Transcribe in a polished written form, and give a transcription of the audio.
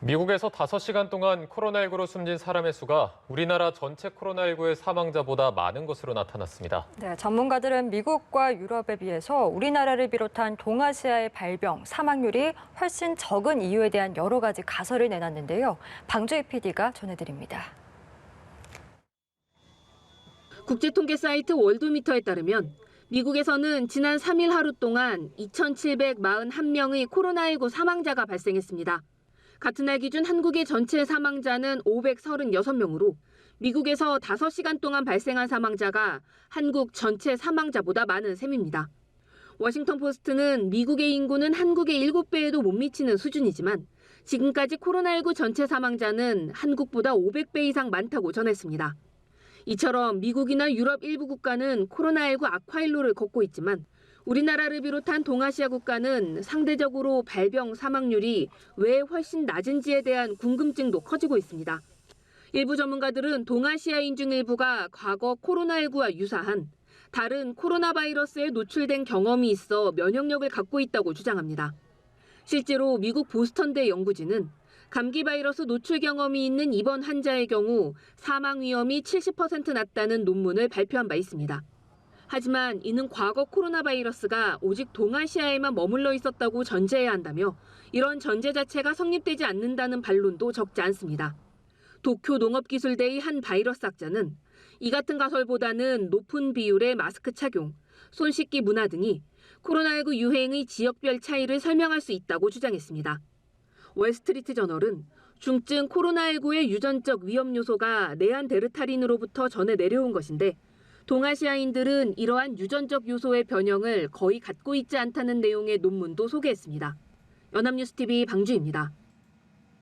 미국에서 5시간 동안 코로나19로 숨진 사람의 수가 우리나라 전체 코로나19의 사망자보다 많은 것으로 나타났습니다. 네, 전문가들은 미국과 유럽에 비해서 우리나라를 비롯한 동아시아의 발병, 사망률이 훨씬 적은 이유에 대한 여러 가지 가설을 내놨는데요. 방주희 PD가 전해드립니다. 국제통계 사이트 월도미터에 따르면 미국에서는 지난 3일 하루 동안 2,741명의 코로나19 사망자가 발생했습니다. 같은 날 기준 한국의 전체 사망자는 536명으로 미국에서 5시간 동안 발생한 사망자가 한국 전체 사망자보다 많은 셈입니다. 워싱턴 포스트는 미국의 인구는 한국의 7배에도 못 미치는 수준이지만 지금까지 코로나19 전체 사망자는 한국보다 500배 이상 많다고 전했습니다. 이처럼 미국이나 유럽 일부 국가는 코로나19 악화일로를 걷고 있지만 우리나라를 비롯한 동아시아 국가는 상대적으로 발병 사망률이 왜 훨씬 낮은지에 대한 궁금증도 커지고 있습니다. 일부 전문가들은 동아시아인 중 일부가 과거 코로나19와 유사한 다른 코로나 바이러스에 노출된 경험이 있어 면역력을 갖고 있다고 주장합니다. 실제로 미국 보스턴대 연구진은 감기 바이러스 노출 경험이 있는 입원 환자의 경우 사망 위험이 70% 낮다는 논문을 발표한 바 있습니다. 하지만 이는 과거 코로나 바이러스가 오직 동아시아에만 머물러 있었다고 전제해야 한다며 이런 전제 자체가 성립되지 않는다는 반론도 적지 않습니다. 도쿄 농업기술대의 한 바이러스 학자는 이 같은 가설보다는 높은 비율의 마스크 착용, 손 씻기 문화 등이 코로나19 유행의 지역별 차이를 설명할 수 있다고 주장했습니다. 월스트리트 저널은 중증 코로나19의 유전적 위험 요소가 네안데르탈인으로부터 전해 내려온 것인데 동아시아인들은 이러한 유전적 요소의 변형을 거의 갖고 있지 않다는 내용의 논문도 소개했습니다. 연합뉴스TV 방주입니다.